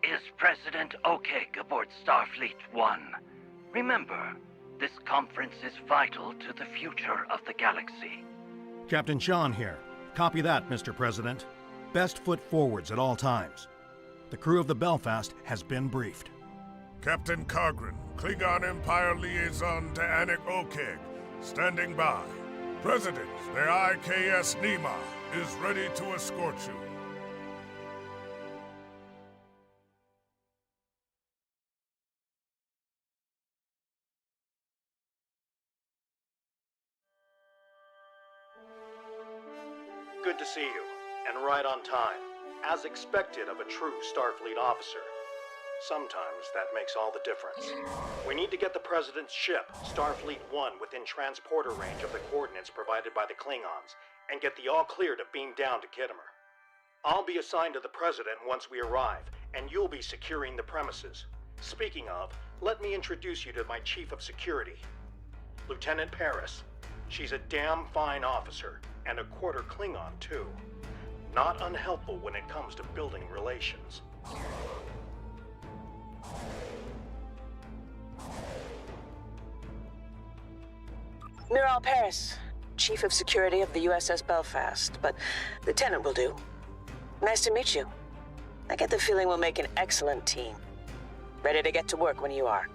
is President Okeg aboard Starfleet 1. Remember, this conference is vital to the future of the galaxy. Captain Sean here. Copy that, Mr. President. Best foot forwards at all times. The crew of the Belfast has been briefed. Captain Kargren, Klingon Empire Liaison to Anik Okeg, standing by. President, the IKS Nima is ready to escort you. Good to see you, and right on time, as expected of a true Starfleet officer. Sometimes that makes all the difference. We need to get the President's ship, Starfleet 1, within transporter range of the coordinates provided by the Klingons, and get the all-clear to beam down to Kittimer. I'll be assigned to the President once we arrive, and you'll be securing the premises. Speaking of, let me introduce you to my Chief of Security, Lieutenant Paris. She's a damn fine officer, and a quarter Klingon, too. Not unhelpful when it comes to building relations. Miral Paris, Chief of Security of the USS Belfast, but Lieutenant will do. Nice to meet you. I get the feeling we'll make an excellent team. Ready to get to work when you are.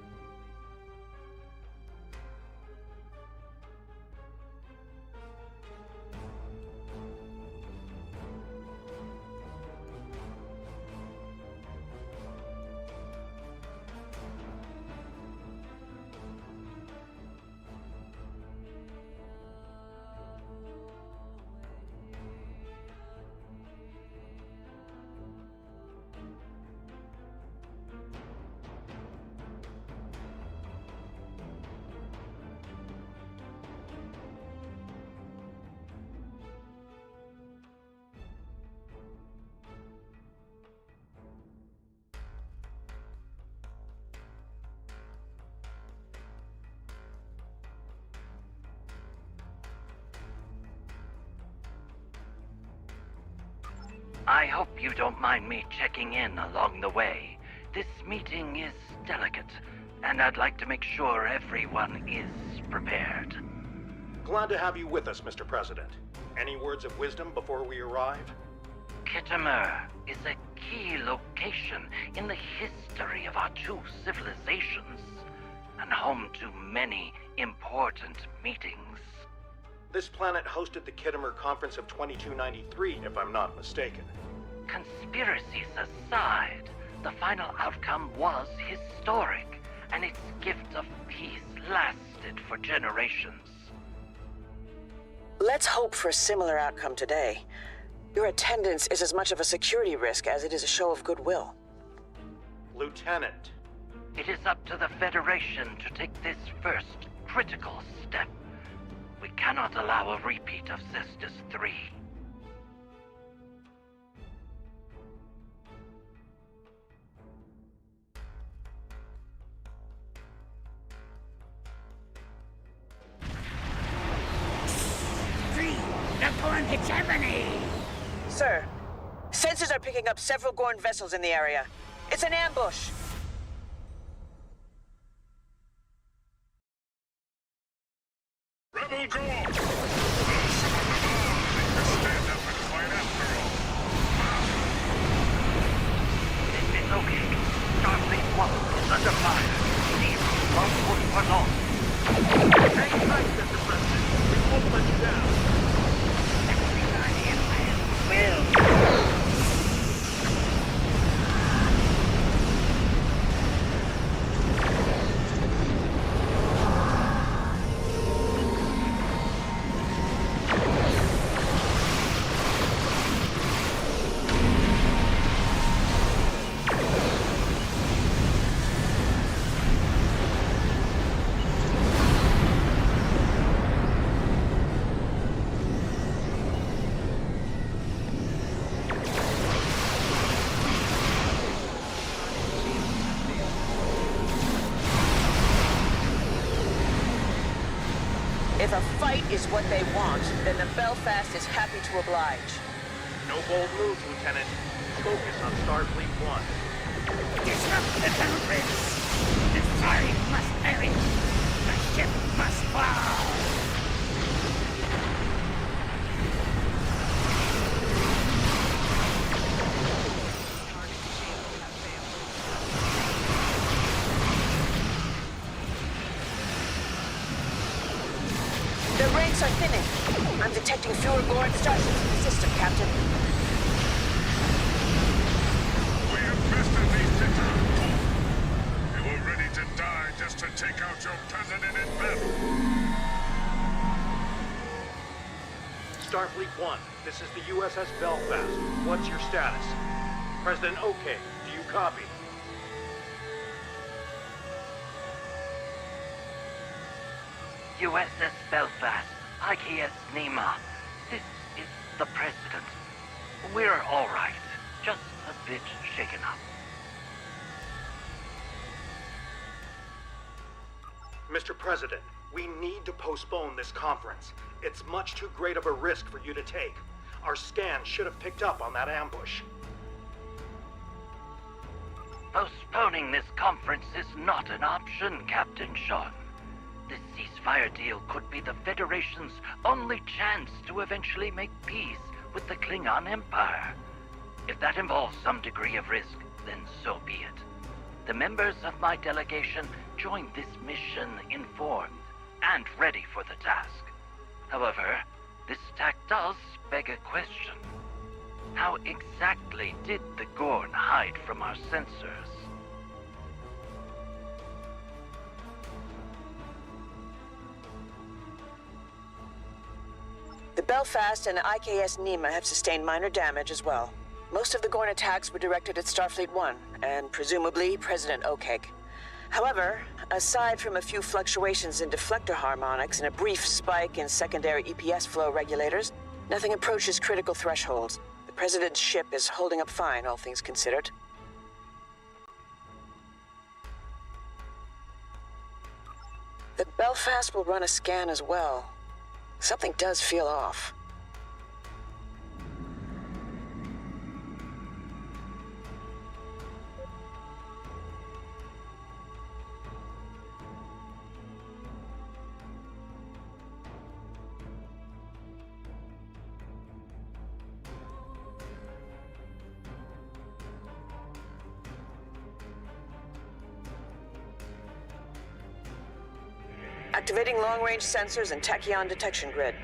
I hope you don't mind me checking in along the way. This meeting is delicate, and I'd like to make sure everyone is prepared. Glad to have you with us, Mr. President. Any words of wisdom before we arrive? Kittimer is a key location in the history of our two civilizations, and home to many important meetings. This planet hosted the Kittimer Conference of 2293, if I'm not mistaken. Conspiracies aside, the final outcome was historic, and its gift of peace lasted for generations. Let's hope for a similar outcome today. Your attendance is as much of a security risk as it is a show of goodwill. Lieutenant. It is up to the Federation to take this first critical step. We cannot allow a repeat of Cestus 3. The Gorn hegemony! Sir, sensors are picking up several Gorn vessels in the area. It's an ambush! Rebel Gorn! Stand up and fight after all. This is okay. Starfleet 1 is under fire. These outposts are lost. Hang tight, Mr. President. We won't let you down. If a fight is what they want, then the Belfast is happy to oblige. No bold moves, Lieutenant. Focus on Starfleet 1. Little prince, the side must perish. The ship must fall. The ranks are thinning. I'm detecting fewer Gorn starships in the system, Captain. We infested these cities. You were ready to die just to take out your president in battle. Starfleet 1, this is the USS Belfast. What's your status? President OK, do you copy? USS Belfast, IKS Nima. This is the President. We're all right. Just a bit shaken up. Mr. President, we need to postpone this conference. It's much too great of a risk for you to take. Our scan should have picked up on that ambush. Postponing this conference is not an option, Captain Sean. This ceasefire deal could be the Federation's only chance to eventually make peace with the Klingon Empire. If that involves some degree of risk, then so be it. The members of my delegation joined this mission informed and ready for the task. However, this attack does beg a question. How exactly did the Gorn hide from our sensors? The Belfast and IKS Nima have sustained minor damage as well. Most of the Gorn attacks were directed at Starfleet 1, and presumably President Okeg. However, aside from a few fluctuations in deflector harmonics and a brief spike in secondary EPS flow regulators, nothing approaches critical thresholds. The President's ship is holding up fine, all things considered. The Belfast will run a scan as well. Something does feel off. Activating long-range sensors and tachyon detection grid.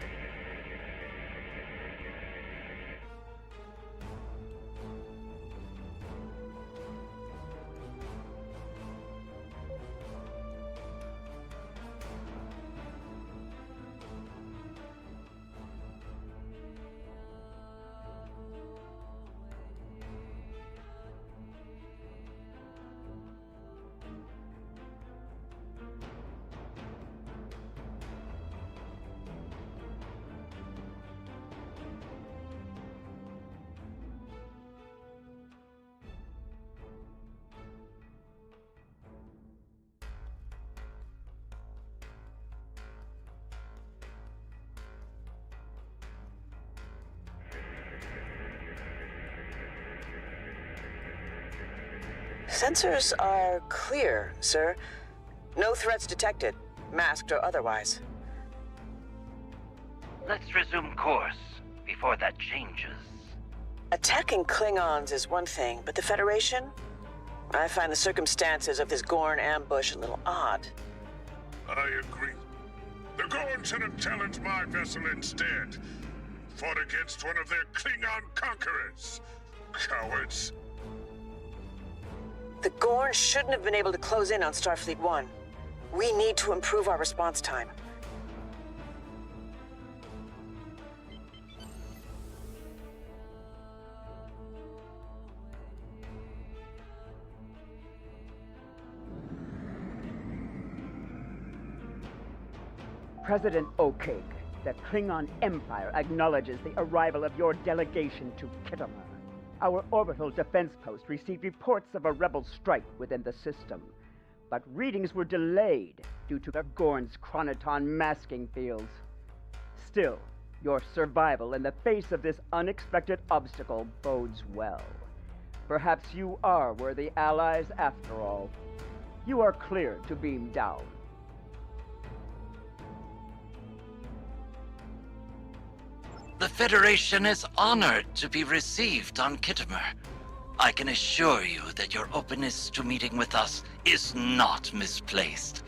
Sensors are clear, sir. No threats detected, masked or otherwise. Let's resume course before that changes. Attacking Klingons is one thing, but the Federation? I find the circumstances of this Gorn ambush a little odd. I agree. The Gorn should have challenged my vessel instead. Fought against one of their Klingon conquerors. Cowards. The Gorn shouldn't have been able to close in on Starfleet 1. We need to improve our response time. President Okeg, the Klingon Empire acknowledges the arrival of your delegation to Kittimer. Our orbital defense post received reports of a rebel strike within the system, but readings were delayed due to the Gorn's chronoton masking fields. Still, your survival in the face of this unexpected obstacle bodes well. Perhaps you are worthy allies after all. You are cleared to beam down. The Federation is honored to be received on Kittimer. I can assure you that your openness to meeting with us is not misplaced.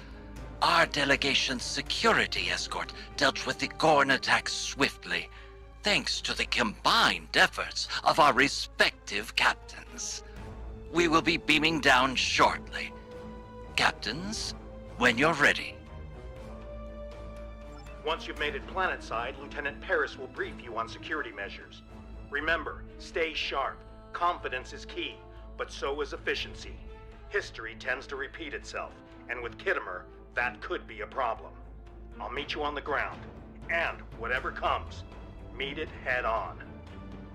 Our delegation's security escort dealt with the Gorn attack swiftly, thanks to the combined efforts of our respective captains. We will be beaming down shortly. Captains, when you're ready. Once you've made it planetside, Lieutenant Paris will brief you on security measures. Remember, stay sharp. Confidence is key, but so is efficiency. History tends to repeat itself, and with Kittimer, that could be a problem. I'll meet you on the ground, and whatever comes, meet it head on.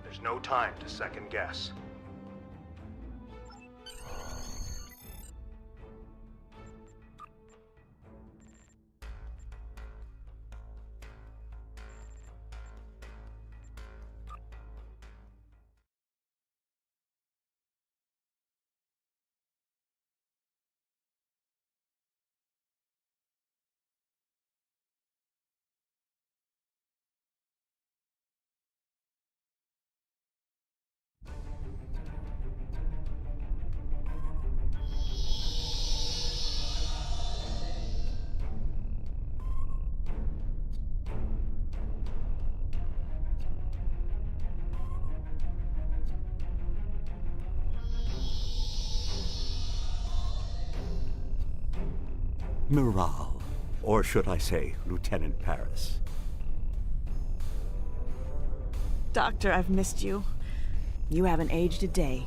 There's no time to second guess. Miral, or should I say, Lieutenant Paris. Doctor, I've missed you. You haven't aged a day.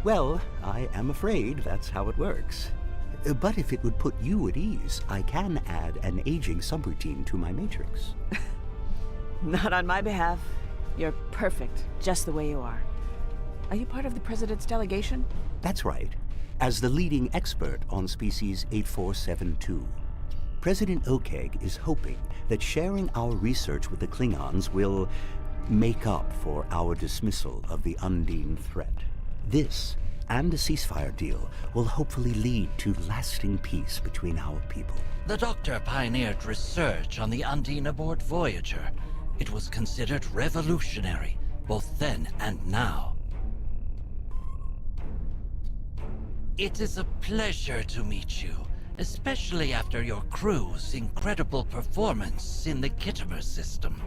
Well, I am afraid that's how it works. But if it would put you at ease, I can add an aging subroutine to my matrix. Not on my behalf. You're perfect, just the way you are. Are you part of the President's delegation? That's right. As the leading expert on species 8472. President Okeg is hoping that sharing our research with the Klingons will make up for our dismissal of the Undine threat. This, and a ceasefire deal, will hopefully lead to lasting peace between our people. The Doctor pioneered research on the Undine aboard Voyager. It was considered revolutionary, both then and now. It is a pleasure to meet you, especially after your crew's incredible performance in the Kittimer system.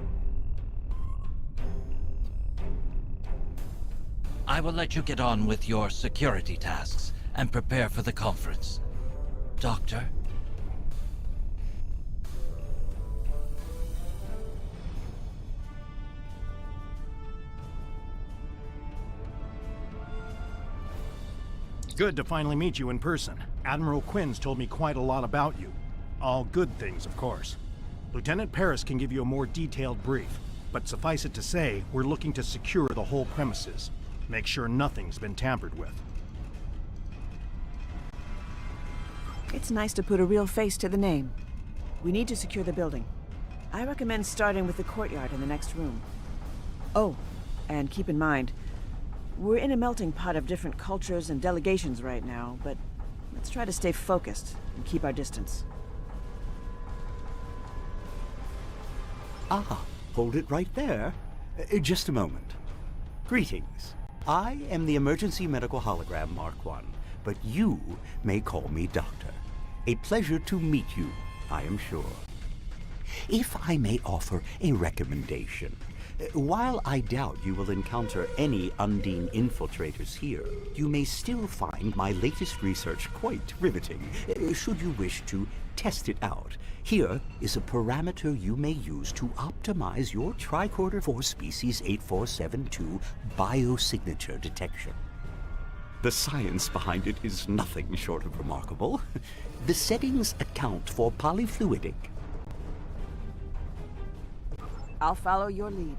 I will let you get on with your security tasks and prepare for the conference. Doctor? Good to finally meet you in person. Admiral Quinn's told me quite a lot about you. All good things, of course. Lieutenant Paris can give you a more detailed brief, but suffice it to say, we're looking to secure the whole premises. Make sure nothing's been tampered with. It's nice to put a real face to the name. We need to secure the building. I recommend starting with the courtyard in the next room. Oh, and keep in mind, we're in a melting pot of different cultures and delegations right now, but let's try to stay focused and keep our distance. Ah, hold it right there. Just a moment. Greetings. I am the Emergency Medical Hologram Mark 1, but you may call me Doctor. A pleasure to meet you, I am sure. If I may offer a recommendation, while I doubt you will encounter any Undine infiltrators here, you may still find my latest research quite riveting, should you wish to test it out. Here is a parameter you may use to optimize your tricorder for species 8472 biosignature detection. The science behind it is nothing short of remarkable. The settings account for polyfluidic. I'll follow your lead.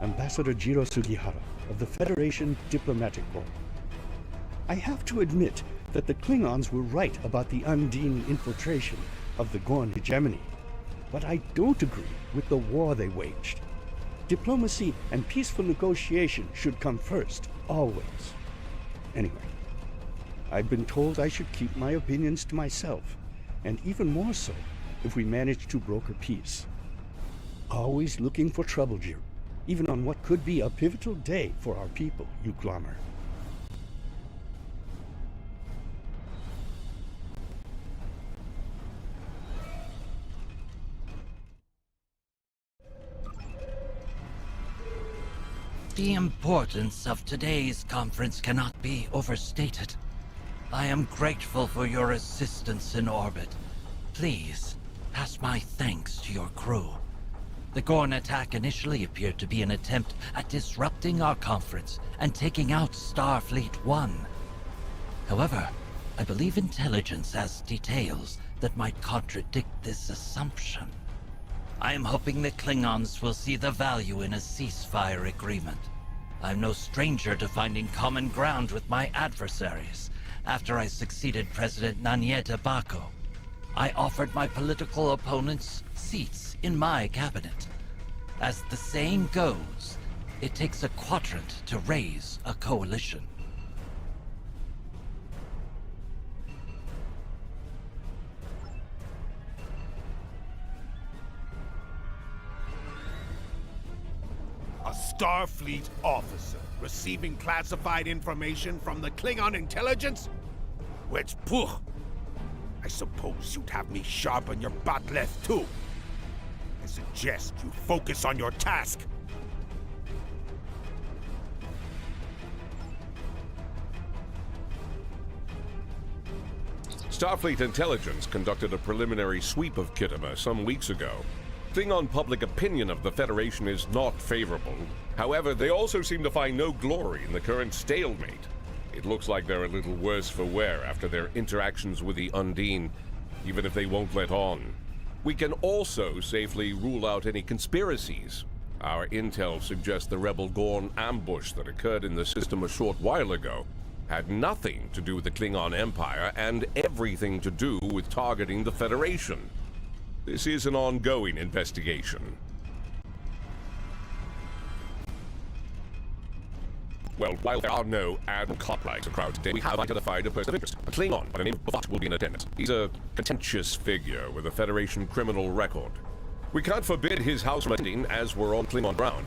Ambassador Jiro Sugihara of the Federation Diplomatic Corps. I have to admit, that the Klingons were right about the Undine infiltration of the Gorn hegemony. But I don't agree with the war they waged. Diplomacy and peaceful negotiation should come first, always. Anyway, I've been told I should keep my opinions to myself, and even more so if we manage to broker peace. Always looking for trouble, Jir, even on what could be a pivotal day for our people, you Glommer. The importance of today's conference cannot be overstated. I am grateful for your assistance in orbit. Please, pass my thanks to your crew. The Gorn attack initially appeared to be an attempt at disrupting our conference and taking out Starfleet 1. However, I believe intelligence has details that might contradict this assumption. I am hoping the Klingons will see the value in a ceasefire agreement. I'm no stranger to finding common ground with my adversaries. After I succeeded President Nanyeta Bako, I offered my political opponents seats in my cabinet. As the saying goes, it takes a quadrant to raise a coalition. A Starfleet officer receiving classified information from the Klingon intelligence? Which, pooh, I suppose you'd have me sharpen your bat'leth too. I suggest you focus on your task. Starfleet intelligence conducted a preliminary sweep of Khitomer some weeks ago. Klingon public opinion of the Federation is not favorable. However, they also seem to find no glory in the current stalemate. It looks like they're a little worse for wear after their interactions with the Undine, even if they won't let on. We can also safely rule out any conspiracies. Our intel suggests the rebel Gorn ambush that occurred in the system a short while ago had nothing to do with the Klingon Empire and everything to do with targeting the Federation. This is an ongoing investigation. Well, while there are no Admiral Cartwrights in the crowd today, we have identified a person of interest. A Klingon by the name of Kuvah'Magh will be in attendance. He's a contentious figure with a Federation criminal record. We can't forbid his house attending as we're on Klingon ground,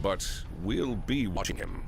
but we'll be watching him.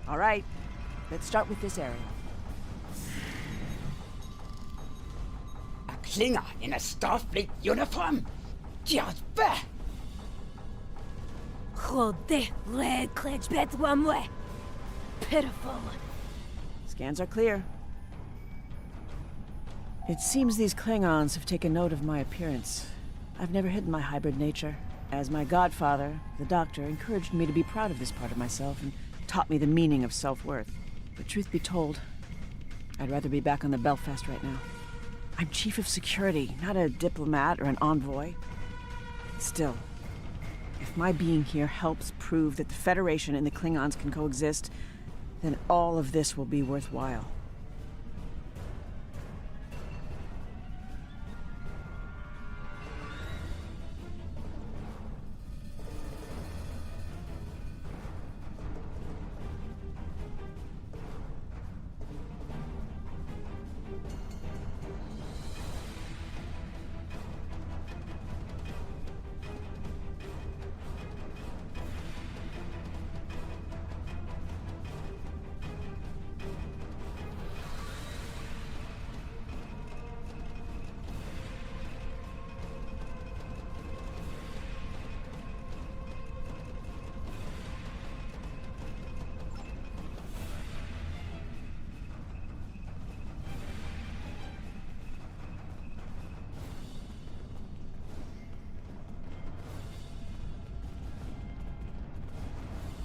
All right, let's start with this area. A Klingon in a Starfleet uniform? Just bah! Joder, red cledge bet one way. Pitiful. Scans are clear. It seems these Klingons have taken note of my appearance. I've never hidden my hybrid nature, as my godfather, the Doctor, encouraged me to be proud of this part of myself and taught me the meaning of self-worth. But truth be told, I'd rather be back on the Belfast right now. I'm chief of security, not a diplomat or an envoy. Still, if my being here helps prove that the Federation and the Klingons can coexist, then all of this will be worthwhile.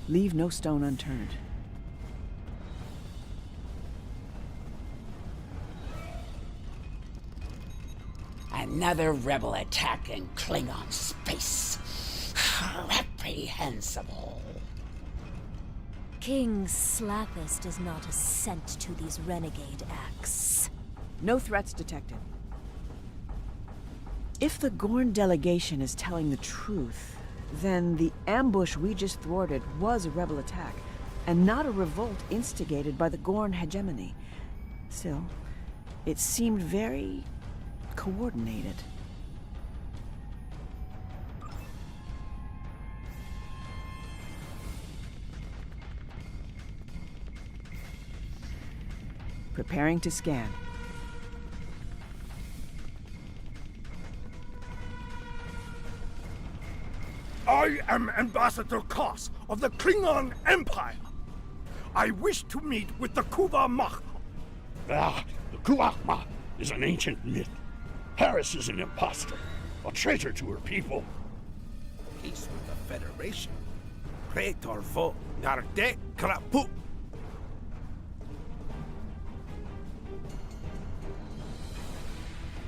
Leave no stone unturned. Another rebel attack in Klingon space. Reprehensible. King Slappus does not assent to these renegade acts. No threats detected. If the Gorn delegation is telling the truth, then the ambush we just thwarted was a rebel attack, and not a revolt instigated by the Gorn hegemony. Still, it seemed very coordinated. Preparing to scan. I am Ambassador Koss of the Klingon Empire. I wish to meet with the Kuvah'Magh. Ah, the Kuvah'Magh is an ancient myth. Paris is an impostor, a traitor to her people. Peace with the Federation. Praetor vo narde krapu.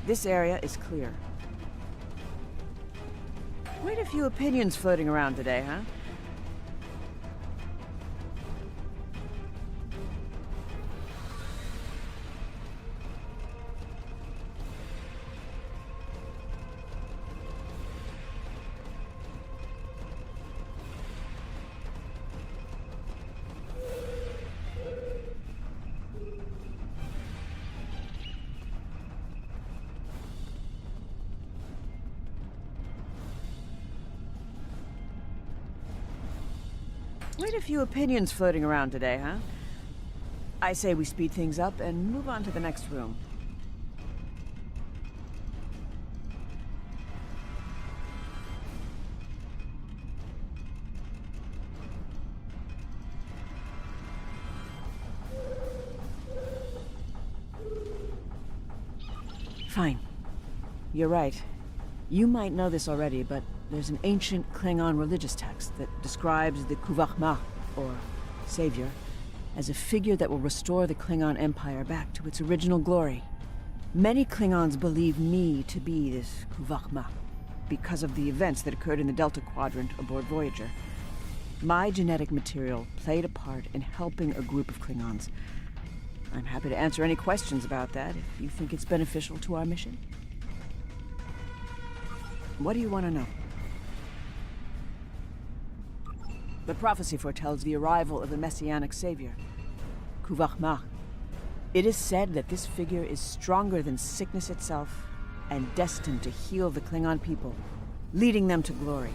This area is clear. Quite a few opinions floating around today, huh? Quite a few opinions floating around today, huh? I say we speed things up and move on to the next room. Fine. You're right. You might know this already, but there's an ancient Klingon religious text that describes the Kuvah'Magh, or Savior, as a figure that will restore the Klingon Empire back to its original glory. Many Klingons believe me to be this Kuvah'Magh because of the events that occurred in the Delta Quadrant aboard Voyager. My genetic material played a part in helping a group of Klingons. I'm happy to answer any questions about that if you think it's beneficial to our mission. What do you want to know? The prophecy foretells the arrival of the messianic savior, Kuvah'Magh. It is said that this figure is stronger than sickness itself and destined to heal the Klingon people, leading them to glory.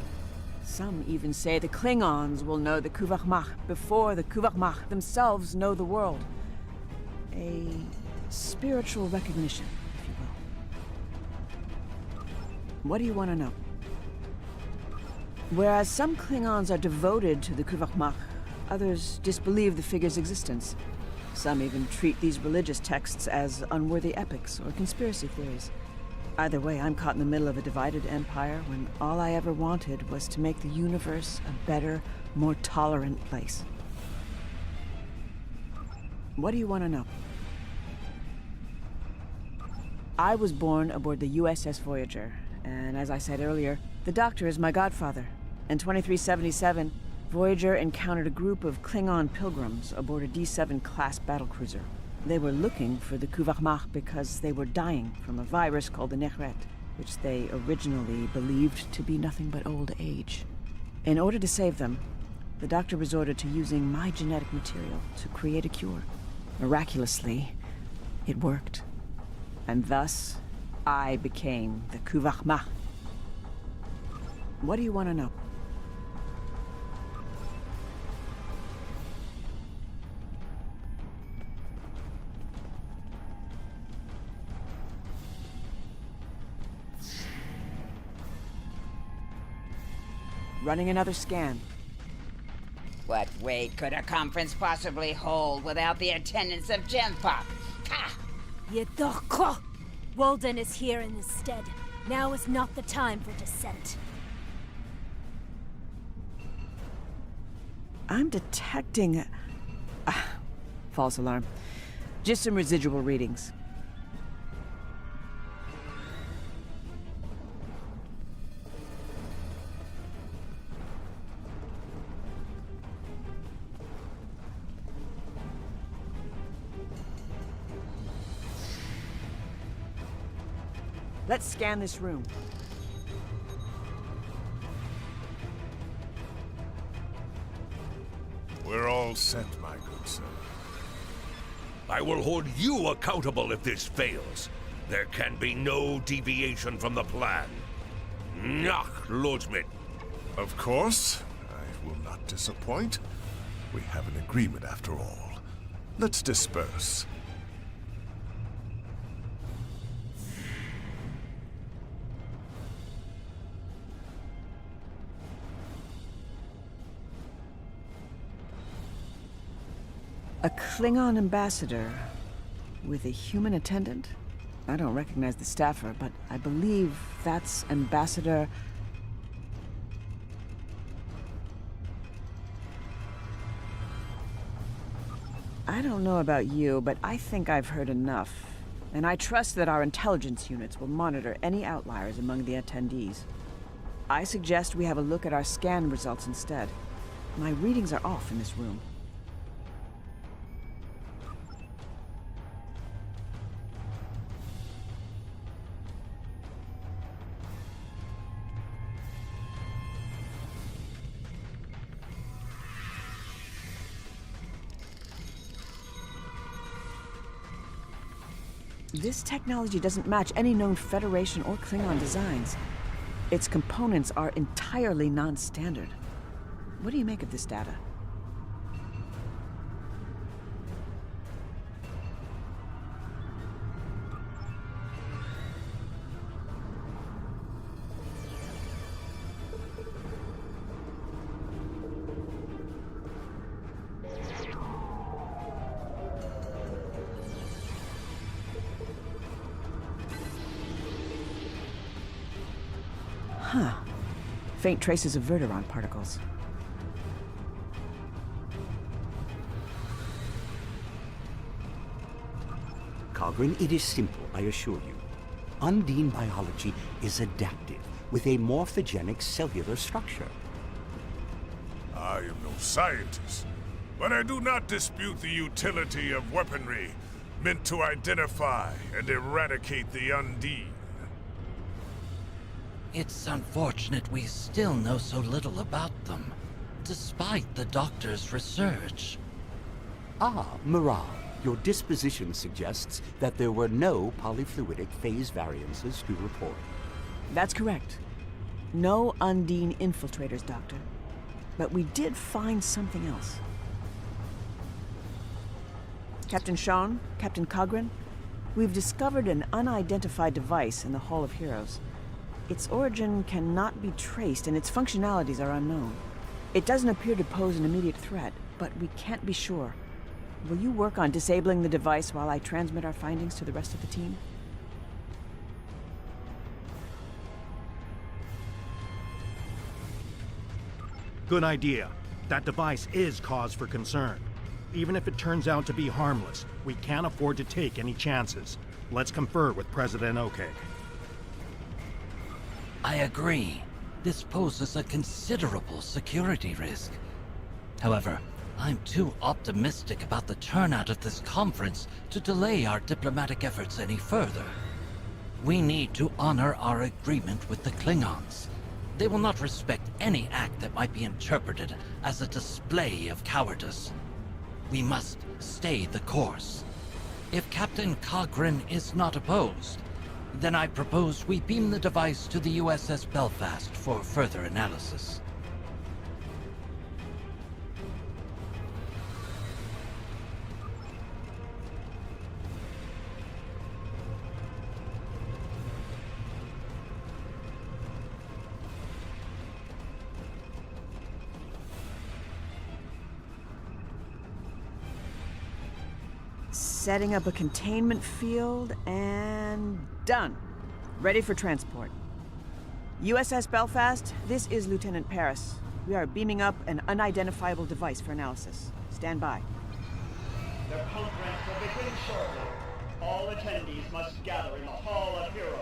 Some even say the Klingons will know the Kuvah'Magh before the Kuvah'Magh themselves know the world. A spiritual recognition, if you will. What do you want to know? Whereas some Klingons are devoted to the Kuvah'Magh, others disbelieve the figure's existence. Some even treat these religious texts as unworthy epics or conspiracy theories. Either way, I'm caught in the middle of a divided empire when all I ever wanted was to make the universe a better, more tolerant place. What do you want to know? I was born aboard the USS Voyager, and as I said earlier, the Doctor is my godfather. In 2377, Voyager encountered a group of Klingon pilgrims aboard a D7 class battlecruiser. They were looking for the Kuvah'Magh because they were dying from a virus called the Nehret, which they originally believed to be nothing but old age. In order to save them, the Doctor resorted to using my genetic material to create a cure. Miraculously, it worked. And thus, I became the Kuvah'Magh. What do you want to know? Running another scan. What weight could a conference possibly hold without the attendance of Genpop? Ha! Yedoko! Walden is here in his stead. Now is not the time for dissent. I'm detecting... false alarm. Just some residual readings. Let's scan this room. We're all set, my good sir. I will hold you accountable if this fails. There can be no deviation from the plan. Nach, Lodgeman. Of course. I will not disappoint. We have an agreement after all. Let's disperse. A Klingon ambassador with a human attendant? I don't recognize the staffer, but I believe that's Ambassador... I don't know about you, but I think I've heard enough. And I trust that our intelligence units will monitor any outliers among the attendees. I suggest we have a look at our scan results instead. My readings are off in this room. This technology doesn't match any known Federation or Klingon designs. Its components are entirely non-standard. What do you make of this data? Huh. Faint traces of verteron particles. Cogran, it is simple, I assure you. Undine biology is adaptive, with a morphogenic cellular structure. I am no scientist, but I do not dispute the utility of weaponry meant to identify and eradicate the Undine. It's unfortunate we still know so little about them, despite the Doctor's research. Ah, Miral, your disposition suggests that there were no polyfluidic phase variances to report. That's correct. No Undine infiltrators, Doctor. But we did find something else. Captain Sean, Captain Cogran, we've discovered an unidentified device in the Hall of Heroes. Its origin cannot be traced, and its functionalities are unknown. It doesn't appear to pose an immediate threat, but we can't be sure. Will you work on disabling the device while I transmit our findings to the rest of the team? Good idea. That device is cause for concern. Even if it turns out to be harmless, we can't afford to take any chances. Let's confer with President Okeg. I agree. This poses a considerable security risk. However, I'm too optimistic about the turnout of this conference to delay our diplomatic efforts any further. We need to honor our agreement with the Klingons. They will not respect any act that might be interpreted as a display of cowardice. We must stay the course. If Captain Coghren is not opposed, then I propose we beam the device to the USS Belfast for further analysis. Setting up a containment field, and done. Ready for transport. USS Belfast, this is Lieutenant Paris. We are beaming up an unidentifiable device for analysis. Stand by. The conference will begin shortly. All attendees must gather in the Hall of Heroes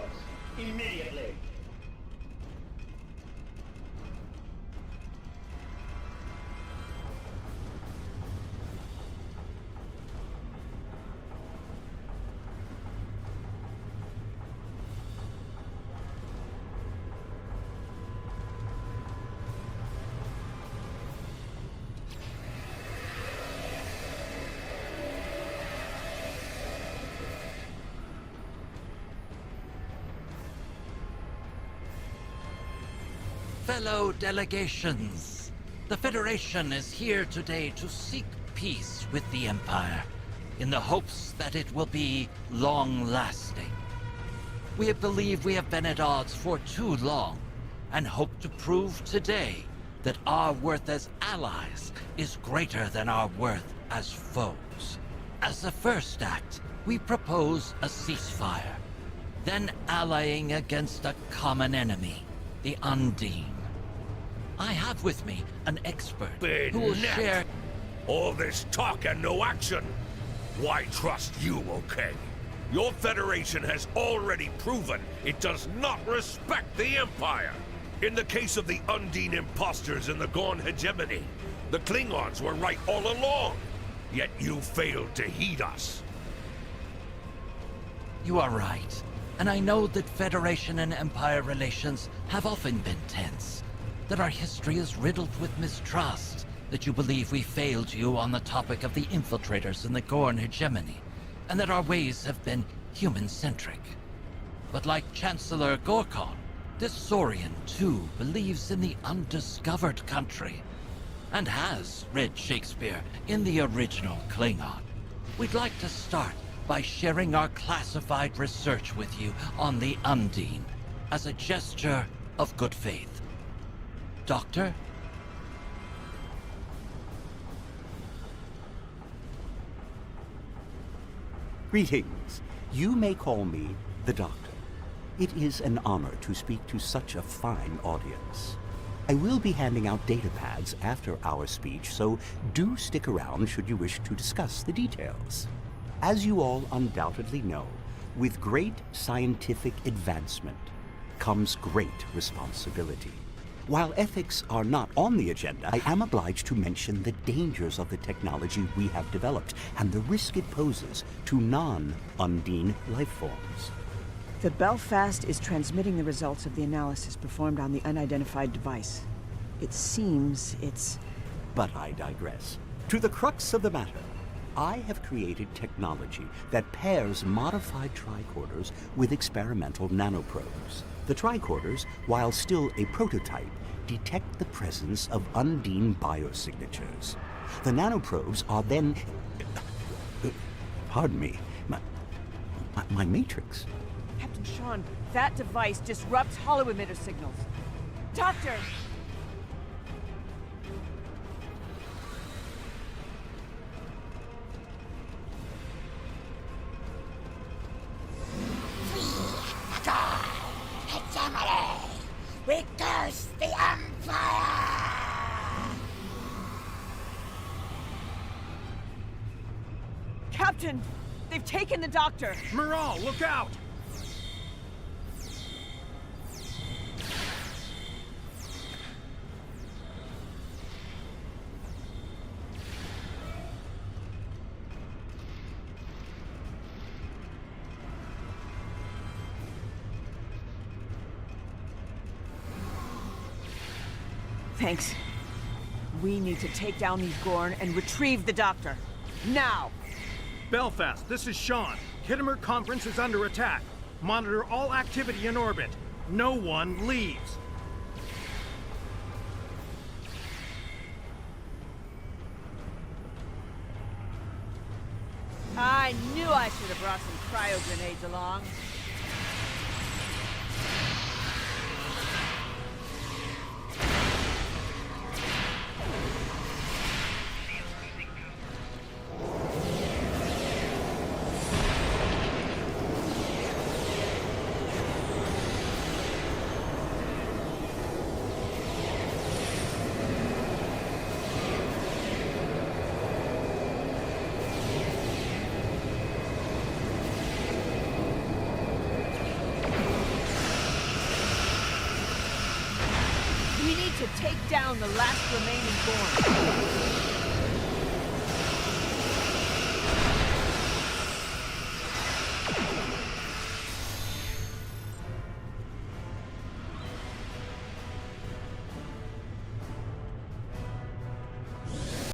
immediately. Fellow delegations, the Federation is here today to seek peace with the Empire, in the hopes that it will be long-lasting. We believe we have been at odds for too long, and hope to prove today that our worth as allies is greater than our worth as foes. As a first act, we propose a ceasefire, then allying against a common enemy, the Undine. I have with me an expert who will share... All this talk and no action. Why trust you, okay? Your Federation has already proven it does not respect the Empire. In the case of the Undine imposters in the Gorn hegemony, the Klingons were right all along. Yet you failed to heed us. You are right. And I know that Federation and Empire relations have often been tense. That our history is riddled with mistrust. That you believe we failed you on the topic of the infiltrators in the Gorn hegemony. And that our ways have been human-centric. But like Chancellor Gorkon, this Saurian too believes in the undiscovered country. And has read Shakespeare in the original Klingon. We'd like to start by sharing our classified research with you on the Undine, as a gesture of good faith. Doctor? Greetings. You may call me the Doctor. It is an honor to speak to such a fine audience. I will be handing out data pads after our speech, so do stick around should you wish to discuss the details. As you all undoubtedly know, with great scientific advancement comes great responsibility. While ethics are not on the agenda, I am obliged to mention the dangers of the technology we have developed and the risk it poses to non-Undine life forms. The Belfast is transmitting the results of the analysis performed on the unidentified device. It seems it's... But I digress. To the crux of the matter, I have created technology that pairs modified tricorders with experimental nanoprobes. The tricorders, while still a prototype, detect the presence of Undine biosignatures. The nanoprobes are then... pardon me, my matrix. Captain Sean, that device disrupts holo-emitter signals. Doctor! Hegemony! We curse the Empire! Captain! They've taken the doctor! Miral, look out! Thanks. We need to take down these Gorn and retrieve the doctor. Now! Belfast, this is Sean. Khitomer Conference is under attack. Monitor all activity in orbit. No one leaves. I knew I should have brought some cryo grenades along. We need to take down the last remaining Gorn.